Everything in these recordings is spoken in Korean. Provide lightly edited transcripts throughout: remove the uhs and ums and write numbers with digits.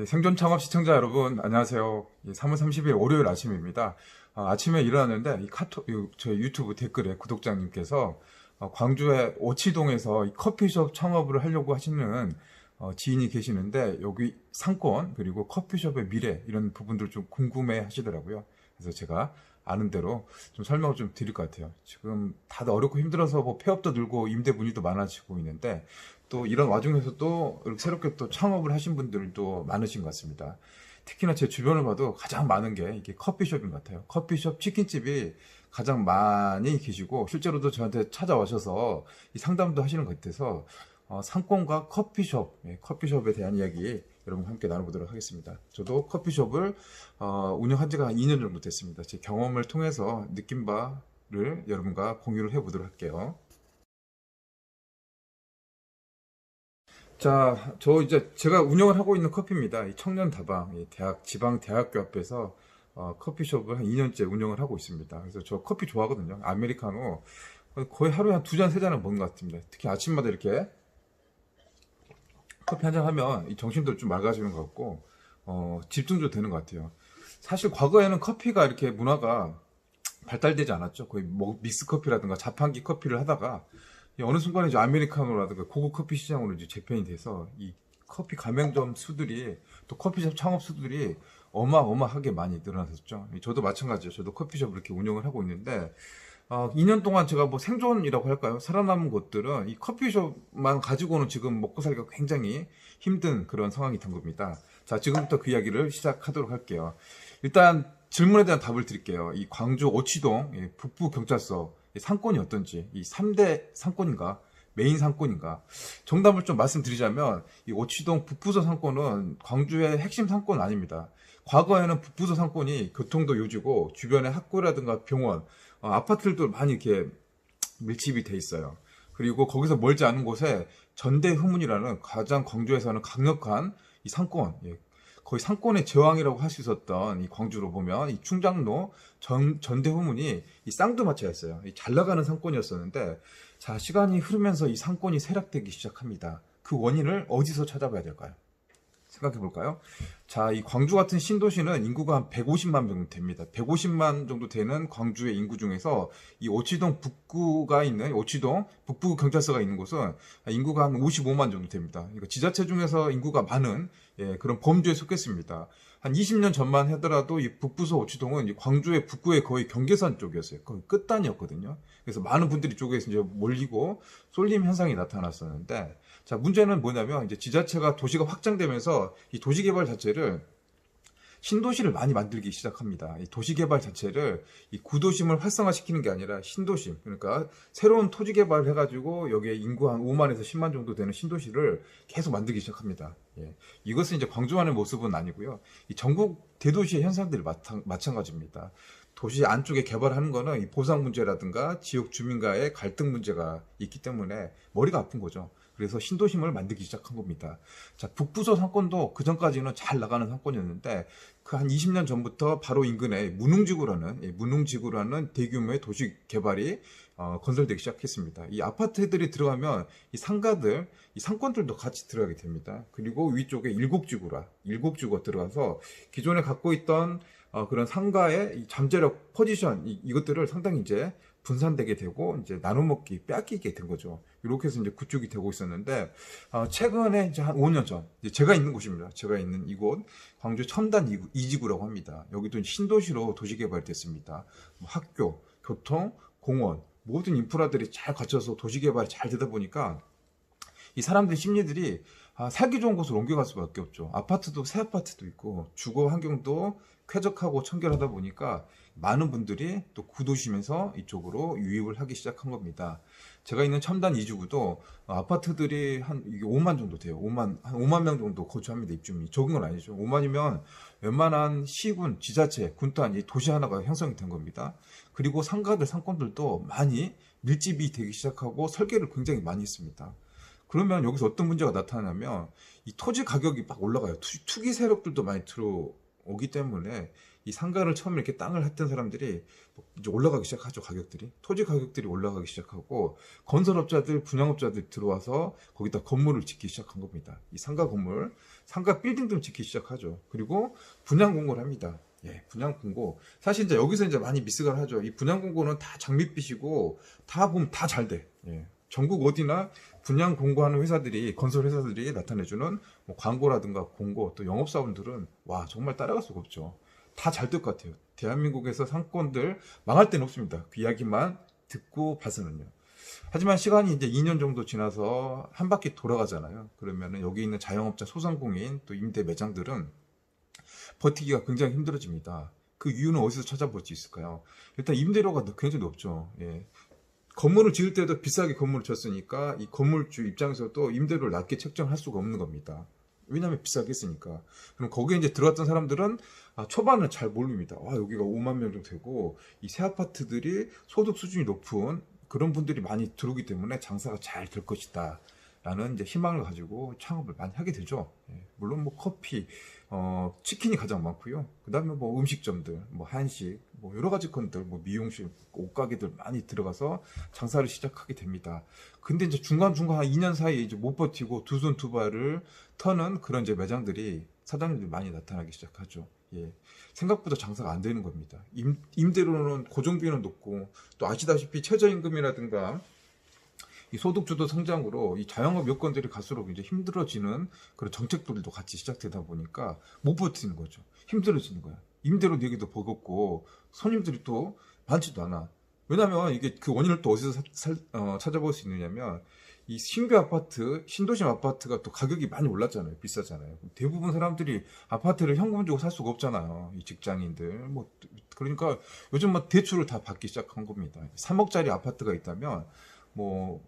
생존 창업 시청자 여러분, 안녕하세요. 3월 30일 월요일 아침입니다. 아침에 일어났는데, 저희 유튜브 댓글에 구독자님께서 광주의 오치동에서 이 커피숍 창업을 하려고 하시는 지인이 계시는데, 여기 상권, 그리고 커피숍의 미래, 이런 부분들 좀 궁금해 하시더라고요. 그래서 제가 아는 대로 좀 설명을 좀 드릴 것 같아요. 지금 다들 어렵고 힘들어서 뭐 폐업도 늘고 임대 문의도 많아지고 있는데, 또 이런 와중에서 또 새롭게 또 창업을 하신 분들도 많으신 것 같습니다. 특히나 제 주변을 봐도 가장 많은 게 이게 커피숍인 것 같아요. 커피숍, 치킨집이 가장 많이 계시고, 실제로도 저한테 찾아오셔서 이 상담도 하시는 것 같아서 상권과 커피숍, 커피숍에 대한 이야기 여러분과 함께 나눠보도록 하겠습니다. 저도 커피숍을 운영한 지가 한 2년 정도 됐습니다. 제 경험을 통해서 느낀 바를 여러분과 공유를 해보도록 할게요. 자, 제가 운영을 하고 있는 커피입니다. 이 청년 다방, 이 지방 대학교 앞에서 커피숍을 한 2년째 운영을 하고 있습니다. 그래서 저 커피 좋아하거든요. 아메리카노 거의 하루에 한 2잔, 3잔은 먹는 것 같습니다. 특히 아침마다 이렇게 커피 한 잔 하면 이 정신도 좀 맑아지는 것 같고, 집중도 되는 것 같아요. 사실 과거에는 커피가 이렇게 문화가 발달되지 않았죠. 거의 뭐 믹스 커피라든가 자판기 커피를 하다가 이 어느 순간에 이제 아메리카노라든가 고급 커피 시장으로 이제 재편이 돼서 이 커피 가맹점 수들이, 또 커피숍 창업 수들이 어마어마하게 많이 늘어났었죠. 저도 마찬가지예요. 저도 커피숍을 이렇게 운영을 하고 있는데 2년 동안 제가 뭐 생존이라고 할까요? 살아남은 곳들은 이 커피숍만 가지고는 지금 먹고 살기가 굉장히 힘든 그런 상황이 된 겁니다. 자, 지금부터 그 이야기를 시작하도록 할게요. 일단 질문에 대한 답을 드릴게요. 이 광주 오치동 북부경찰서 상권이 어떤지, 이 3대 상권인가, 메인 상권인가, 정답을 좀 말씀드리자면 이 오치동 북부서 상권은 광주의 핵심 상권 아닙니다. 과거에는 북부서 상권이 교통도 요지고 주변에 학교라든가 병원, 아파트들도 많이 이렇게 밀집이 돼 있어요. 그리고 거기서 멀지 않은 곳에 전대후문이라는 가장 광주에서는 강력한 이 상권, 거의 상권의 제왕이라고 할 수 있었던 이 광주로 보면 이 충장로 전대후문이 이 쌍두마차였어요. 이 잘 나가는 상권이었었는데, 자, 시간이 흐르면서 이 상권이 쇠락되기 시작합니다. 그 원인을 어디서 찾아봐야 될까요? 생각해 볼까요? 자, 이 광주 같은 신도시는 인구가 한 150만 명 됩니다. 150만 정도 되는 광주의 인구 중에서 이 오치동 북구가 있는, 오치동 북부 경찰서가 있는 곳은 인구가 한 55만 정도 됩니다. 그러니까 지자체 중에서 인구가 많은 그런 범주에 속했습니다. 한 20년 전만 하더라도 이 북부서 오치동은 이 광주의 북구의 거의 경계선 쪽이었어요. 거의 끝단이었거든요. 그래서 많은 분들이 이쪽에서 이제 몰리고 쏠림 현상이 나타났었는데, 자, 문제는 뭐냐면 이제 지자체가 도시가 확장되면서 이 도시 개발 자체를 신도시를 많이 만들기 시작합니다. 이 도시 개발 자체를 이 구도심을 활성화시키는 게 아니라 신도심, 그러니까 새로운 토지 개발을 해가지고 여기에 인구 한 5만에서 10만 정도 되는 신도시를 계속 만들기 시작합니다. 이것은 이제 광주만의 모습은 아니고요. 이 전국 대도시의 현상들이 마찬가지입니다. 도시 안쪽에 개발하는 거는 이 보상 문제라든가 지역 주민과의 갈등 문제가 있기 때문에 머리가 아픈 거죠. 그래서 신도심을 만들기 시작한 겁니다. 자, 북부서 상권도 그 전까지는 잘 나가는 상권이었는데, 그 한 20년 전부터 바로 인근에 문흥지구라는 대규모의 도시 개발이 건설되기 시작했습니다. 이 아파트들이 들어가면 이 상가들, 이 상권들도 같이 들어가게 됩니다. 그리고 위쪽에 일곡지구가 들어가서 기존에 갖고 있던 그런 상가의 이 잠재력 포지션, 이것들을 상당히 이제 분산되게 되고 이제 나눠먹기, 빼앗기게 된 거죠. 이렇게 해서 이제 구축이 되고 있었는데, 최근에 이제 한 5년 전, 이제 제가 있는 곳입니다. 제가 있는 이곳, 광주 첨단 이지구라고 합니다. 여기도 신도시로 도시개발이 됐습니다. 뭐 학교, 교통, 공원, 모든 인프라들이 잘 갖춰서 도시개발이 잘 되다 보니까 이 사람들의 심리들이 살기 좋은 곳으로 옮겨갈 수밖에 없죠. 아파트도 새 아파트도 있고 주거 환경도 쾌적하고 청결하다 보니까 많은 분들이 또 구도심에서 이쪽으로 유입을 하기 시작한 겁니다. 제가 있는 첨단 이주구도 아파트들이 한 5만 정도 돼요. 한 5만 명 정도 거주합니다. 입주민이. 적은 건 아니죠. 5만이면 웬만한 시군, 지자체, 군단, 이 도시 하나가 형성이 된 겁니다. 그리고 상가들, 상권들도 많이 밀집이 되기 시작하고 설계를 굉장히 많이 했습니다. 그러면 여기서 어떤 문제가 나타나냐면 이 토지 가격이 막 올라가요. 투기 세력들도 많이 들어오기 때문에 이 상가를 처음에 이렇게 땅을 했던 사람들이 이제 올라가기 시작하죠. 가격들이. 토지 가격들이 올라가기 시작하고 건설업자들, 분양업자들 들어와서 거기다 건물을 짓기 시작한 겁니다. 이 상가 건물. 상가 빌딩들 짓기 시작하죠. 그리고 분양 공고를 합니다. 예, 분양 공고. 사실 이제 여기서 이제 많이 미스가 하죠. 이 분양 공고는 다 장밋빛이고 다 보면 다 잘 돼. 예. 전국 어디나 분양 공고하는 회사들이, 건설 회사들이 나타내주는 뭐 광고라든가 공고, 또 영업사원들은 와 정말 따라갈 수가 없죠. 다 잘 될 것 같아요. 대한민국에서 상권들 망할 데는 없습니다. 그 이야기만 듣고 봐서는요. 하지만 시간이 이제 2년 정도 지나서 한 바퀴 돌아가잖아요. 그러면은 여기 있는 자영업자, 소상공인, 또 임대 매장들은 버티기가 굉장히 힘들어집니다. 그 이유는 어디서 찾아볼 수 있을까요? 일단 임대료가 굉장히 높죠. 예. 건물을 지을 때도 비싸게 건물을 졌으니까 이 건물주 입장에서도 임대료를 낮게 책정할 수가 없는 겁니다. 왜냐하면 비싸게 했으니까. 그럼 거기에 이제 들어갔던 사람들은 초반은 잘 모릅니다. 여기가 5만 명 정도 되고 이 새 아파트들이 소득 수준이 높은 그런 분들이 많이 들어오기 때문에 장사가 잘 될 것이다 라는 이제 희망을 가지고 창업을 많이 하게 되죠. 예, 물론 뭐 커피, 치킨이 가장 많고요. 그 다음에 뭐 음식점들, 뭐 한식, 뭐 여러 가지 건들, 뭐 미용실, 옷가게들 많이 들어가서 장사를 시작하게 됩니다. 근데 이제 중간중간 한 2년 사이에 이제 못 버티고 두 손 두 발을 터는 그런 이제 매장들이, 사장님들이 많이 나타나기 시작하죠. 예. 생각보다 장사가 안 되는 겁니다. 임대료는 고정비는 높고, 또 아시다시피 최저임금이라든가 이 소득주도 성장으로 이 자영업 여건들이 갈수록 이제 힘들어지는 그런 정책들도 같이 시작되다 보니까 못 버티는 거죠. 힘들어지는 거야. 임대료 내기도 버겁고 손님들이 또 많지도 않아. 왜냐면 이게 그 원인을 또 어디서 찾아볼 수 있느냐면, 이 신규 아파트, 신도심 아파트가 또 가격이 많이 올랐잖아요. 비싸잖아요. 대부분 사람들이 아파트를 현금 주고 살 수가 없잖아요. 이 직장인들. 뭐, 그러니까 요즘 뭐 대출을 다 받기 시작한 겁니다. 3억짜리 아파트가 있다면, 뭐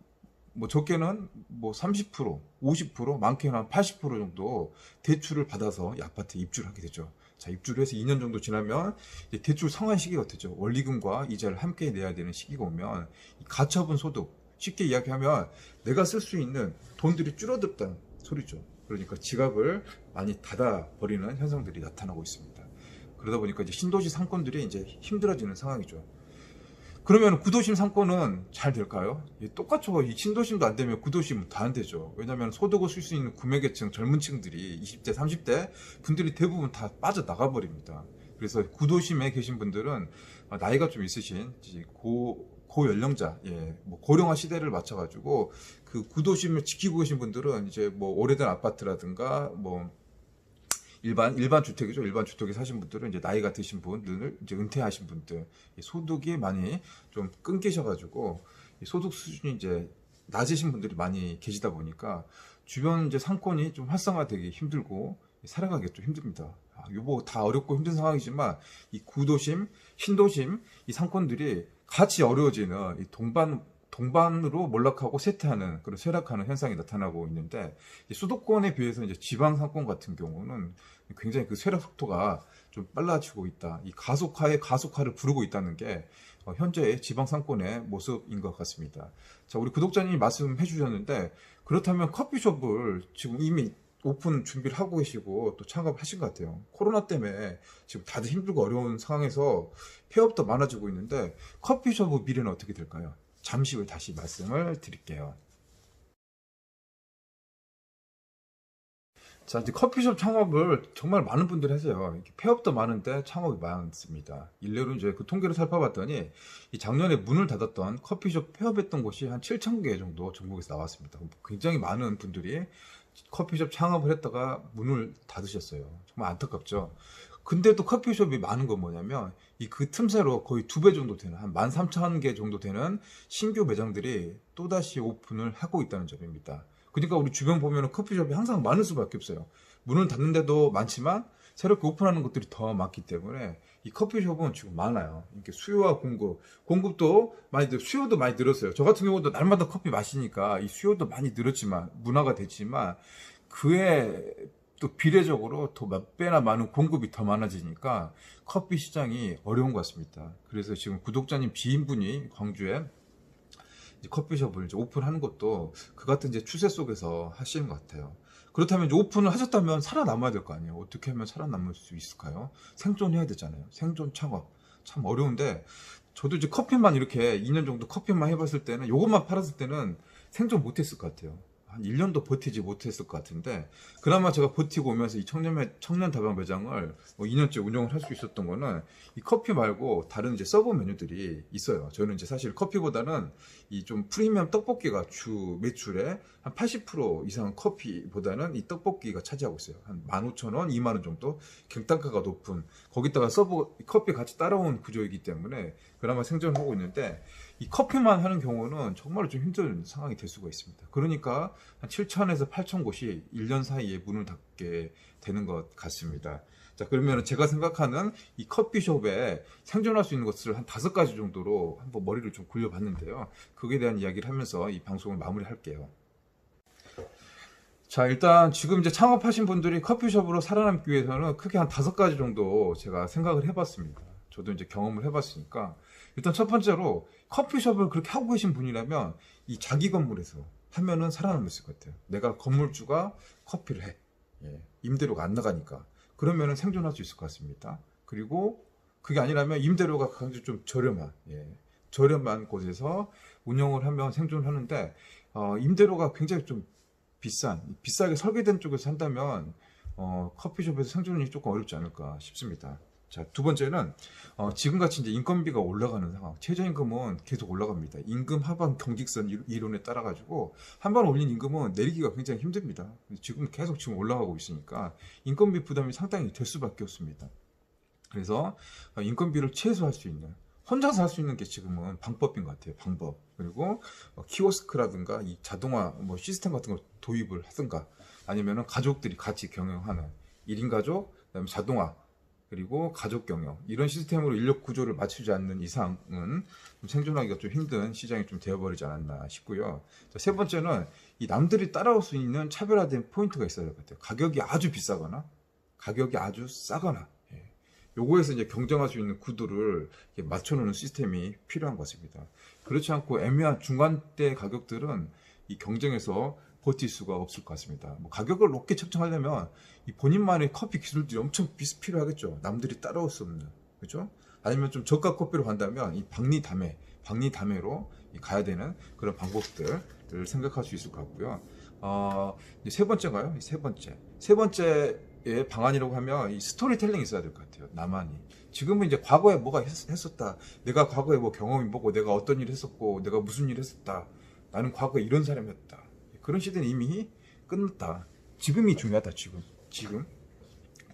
적게는 뭐 30%, 50%, 많게는 한 80% 정도 대출을 받아서 이 아파트에 입주를 하게 되죠. 자, 입주를 해서 2년 정도 지나면 이제 대출 상환 시기가 되죠. 원리금과 이자를 함께 내야 되는 시기가 오면 이 가처분 소득, 쉽게 이야기하면 내가 쓸 수 있는 돈들이 줄어들었다는 소리죠. 그러니까 지갑을 많이 닫아버리는 현상들이 나타나고 있습니다. 그러다 보니까 이제 신도시 상권들이 이제 힘들어지는 상황이죠. 그러면 구도심 상권은 잘 될까요? 예, 똑같죠. 이 신도심도 안 되면 구도심은 다 안 되죠. 왜냐하면 소득을 쓸 수 있는 구매계층, 젊은 층들이 20대, 30대 분들이 대부분 다 빠져나가 버립니다. 그래서 구도심에 계신 분들은 나이가 좀 있으신 고연령자, 예, 뭐 고령화 시대를 맞춰가지고 그 구도심을 지키고 계신 분들은 이제 뭐 오래된 아파트라든가 뭐 일반 주택이죠. 일반 주택에 사신 분들은 이제 나이가 드신 분들, 이제 은퇴하신 분들, 소득이 많이 좀 끊기셔가지고 소득 수준이 이제 낮으신 분들이 많이 계시다 보니까 주변 이제 상권이 좀 활성화되기 힘들고 살아가기 좀 힘듭니다. 요거 다 어렵고 힘든 상황이지만 이 구도심, 신도심 이 상권들이 같이 어려워지는 이 동반으로 몰락하고 쇠퇴하는 그런 쇠락하는 현상이 나타나고 있는데, 수도권에 비해서 이제 지방 상권 같은 경우는 굉장히 그 쇠락 속도가 좀 빨라지고 있다. 이 가속화를 부르고 있다는 게 현재의 지방 상권의 모습인 것 같습니다. 자, 우리 구독자님이 말씀해 주셨는데, 그렇다면 커피숍을 지금 이미 오픈 준비를 하고 계시고 또 창업하신 것 같아요. 코로나 때문에 지금 다들 힘들고 어려운 상황에서 폐업도 많아지고 있는데 커피숍의 미래는 어떻게 될까요? 잠시 후에 다시 말씀을 드릴게요. 자, 이제 커피숍 창업을 정말 많은 분들이 하세요. 이렇게 폐업도 많은데 창업이 많습니다. 일례로 이제 그 통계를 살펴봤더니 이 작년에 문을 닫았던 커피숍 폐업했던 곳이 한 7,000개 정도 전국에서 나왔습니다. 굉장히 많은 분들이 커피숍 창업을 했다가 문을 닫으셨어요. 정말 안타깝죠. 근데도 커피숍이 많은 건 뭐냐면 이 그 틈새로 거의 2배 정도 되는 한 13,000개 정도 되는 신규 매장들이 또다시 오픈을 하고 있다는 점입니다. 그러니까 우리 주변 보면 커피숍이 항상 많을 수밖에 없어요. 문을 닫는데도 많지만 새롭게 오픈하는 것들이 더 많기 때문에 이 커피숍은 지금 많아요. 이렇게 수요와 공급도 수요도 많이 늘었어요. 저 같은 경우도 날마다 커피 마시니까 이 수요도 많이 늘었지만, 문화가 됐지만, 그에 또 비례적으로 더 몇 배나 많은 공급이 더 많아지니까 커피 시장이 어려운 것 같습니다. 그래서 지금 구독자님 지인분이 광주에 이제 커피숍을 이제 오픈하는 것도 그 같은 이제 추세 속에서 하시는 것 같아요. 그렇다면 이제 오픈을 하셨다면 살아남아야 될 거 아니에요. 어떻게 하면 살아남을 수 있을까요? 생존해야 되잖아요. 생존 창업. 참 어려운데, 저도 이제 커피만 이렇게 2년 정도 커피만 해봤을 때는, 요것만 팔았을 때는 생존 못했을 것 같아요. 한 1년도 버티지 못했을 것 같은데, 그나마 제가 버티고 오면서 이 청년 다방 매장을 뭐 2년째 운영을 할 수 있었던 거는 이 커피 말고 다른 이제 서브 메뉴들이 있어요. 저는 이제 사실 커피보다는 이 좀 프리미엄 떡볶이가 주 매출의 한 80% 이상은 커피보다는 이 떡볶이가 차지하고 있어요. 한 15,000원, 2만원 정도 객단가가 높은, 거기다가 서브 커피 같이 따라온 구조이기 때문에 그나마 생존하고 있는데, 이 커피만 하는 경우는 정말 좀 힘든 상황이 될 수가 있습니다. 그러니까 한 7,000에서 8,000 곳이 1년 사이에 문을 닫게 되는 것 같습니다. 자, 그러면 제가 생각하는 이 커피숍에 생존할 수 있는 것을 한 5가지 정도로 한번 머리를 좀 굴려봤는데요. 그에 대한 이야기를 하면서 이 방송을 마무리할게요. 자, 일단 지금 이제 창업하신 분들이 커피숍으로 살아남기 위해서는 크게 한 5가지 정도 제가 생각을 해봤습니다. 저도 이제 경험을 해봤으니까, 일단 첫 번째로 커피숍을 그렇게 하고 계신 분이라면 이 자기 건물에서 하면은 살아남을 수 있을 것 같아요. 내가 건물주가 커피를 해. 예, 임대료가 안 나가니까. 그러면은 생존할 수 있을 것 같습니다. 그리고 그게 아니라면 임대료가 굉장히 좀 저렴한, 저렴한 곳에서 운영을 하면 생존을 하는데, 임대료가 굉장히 좀 비싸게 설계된 쪽에서 산다면 커피숍에서 생존이 조금 어렵지 않을까 싶습니다. 자, 두 번째는 지금같이 이제 인건비가 올라가는 상황, 최저임금은 계속 올라갑니다. 임금 하방 경직선 이론에 따라 가지고 한 번 올린 임금은 내리기가 굉장히 힘듭니다. 지금 계속 올라가고 있으니까 인건비 부담이 상당히 될 수밖에 없습니다. 그래서 인건비를 최소화할 수 있는, 혼자서 할 수 있는 게 지금은 방법인 것 같아요. 방법. 그리고 키오스크라든가 이 자동화 뭐 시스템 같은 걸 도입을 하든가, 아니면은 가족들이 같이 경영하는 1인 가족, 그다음에 자동화, 그리고 가족 경영, 이런 시스템으로 인력 구조를 맞추지 않는 이상은 좀 생존하기가 좀 힘든 시장이 좀 되어버리지 않았나 싶고요. 자, 세 번째는 이 남들이 따라올 수 있는 차별화된 포인트가 있어야 될 것 같아요. 가격이 아주 비싸거나 가격이 아주 싸거나, 요거에서 이제 경쟁할 수 있는 구도를 맞춰놓는 시스템이 필요한 것 같습니다. 그렇지 않고 애매한 중간대 가격들은 이 경쟁에서 버틸 수가 없을 것 같습니다. 뭐 가격을 높게 책정하려면 이 본인만의 커피 기술들이 엄청 필요하겠죠. 남들이 따라올 수 없는, 그렇죠? 아니면 좀 저가 커피로 간다면 이 박리담회로 가야 되는 그런 방법들을 생각할 수 있을 것 같고요. 이제 세 번째가요. 세 번째의 방안이라고 하면 이 스토리텔링이 있어야 될 것 같아요. 나만이. 지금은 이제 과거에 뭐가 했었다. 내가 과거에 뭐 경험이 뭐고, 내가 어떤 일을 했었고, 내가 무슨 일을 했었다. 나는 과거에 이런 사람이었다. 그런 시대는 이미 끝났다. 지금이 중요하다.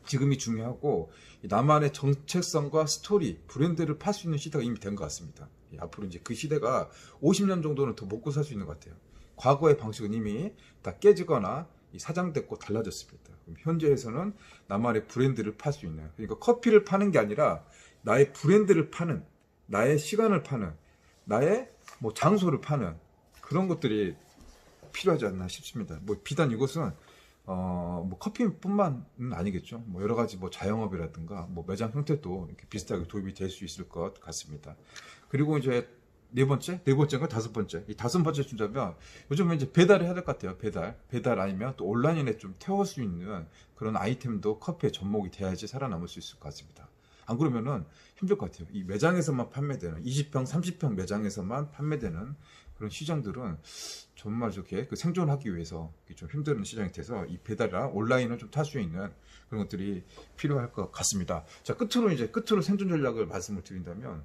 지금이 중요하고, 나만의 정체성과 스토리, 브랜드를 팔 수 있는 시대가 이미 된 것 같습니다. 앞으로 이제 그 시대가 50년 정도는 더 먹고 살 수 있는 것 같아요. 과거의 방식은 이미 다 깨지거나 사장됐고 달라졌습니다. 현재에서는 나만의 브랜드를 팔 수 있는, 그러니까 커피를 파는 게 아니라 나의 브랜드를 파는, 나의 시간을 파는, 나의 뭐 장소를 파는 그런 것들이 필요하지 않나 싶습니다. 뭐 비단 이것은 뭐 커피뿐만은 아니겠죠. 뭐 여러 가지 뭐 자영업이라든가 뭐 매장 형태도 이렇게 비슷하게 도입이 될 수 있을 것 같습니다. 그리고 이제 네 번째인가 5번째. 이 5번째 순서면 요즘은 이제 배달을 해야 될 것 같아요. 배달 아니면 또 온라인에 좀 태울 수 있는 그런 아이템도 커피에 접목이 돼야지 살아남을 수 있을 것 같습니다. 안 그러면은 힘들 것 같아요. 이 매장에서만 판매되는 20평, 30평 매장에서만 판매되는 그런 시장들은 정말 저렇게 그 생존하기 위해서 좀 힘든 시장이 돼서 이 배달이나 온라인을 좀 탈 수 있는 그런 것들이 필요할 것 같습니다. 자, 끝으로 생존 전략을 말씀을 드린다면,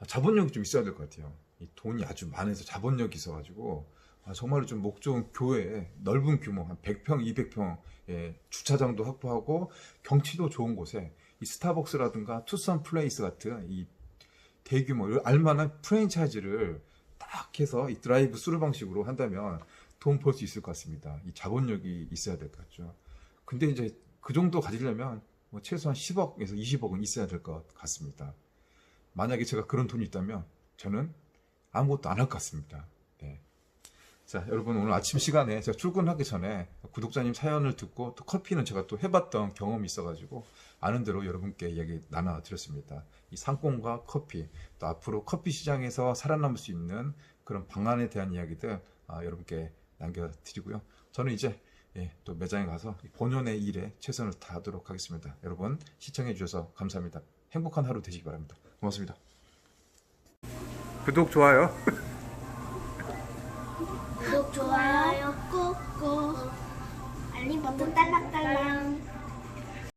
자본력이 좀 있어야 될 것 같아요. 이 돈이 아주 많아서 자본력이 있어가지고 정말로 좀 목 좋은 교외에 넓은 규모 한 100평, 200평의 주차장도 확보하고 경치도 좋은 곳에 이 스타벅스라든가 투썸 플레이스 같은 이 대규모 알만한 프랜차이즈를 딱 해서 이 드라이브 스루 방식으로 한다면 돈 벌 수 있을 것 같습니다. 이 자본력이 있어야 될 것 같죠. 근데 이제 그 정도 가지려면 뭐 최소한 10억에서 20억은 있어야 될 것 같습니다. 만약에 제가 그런 돈이 있다면 저는 아무것도 안 할 것 같습니다. 네. 자, 여러분, 오늘 아침 시간에 제가 출근하기 전에 구독자님 사연을 듣고, 또 커피는 제가 또 해봤던 경험이 있어가지고 아는 대로 여러분께 이야기 나눠드렸습니다. 이 상권과 커피, 또 앞으로 커피 시장에서 살아남을 수 있는 그런 방안에 대한 이야기들 여러분께 남겨드리고요. 저는 이제 또 매장에 가서 본연의 일에 최선을 다하도록 하겠습니다. 여러분, 시청해 주셔서 감사합니다. 행복한 하루 되시기 바랍니다. 고맙습니다. 구독, 좋아요. 구독, 좋아요. 꾹꾹 알림 버튼 딸랑딸랑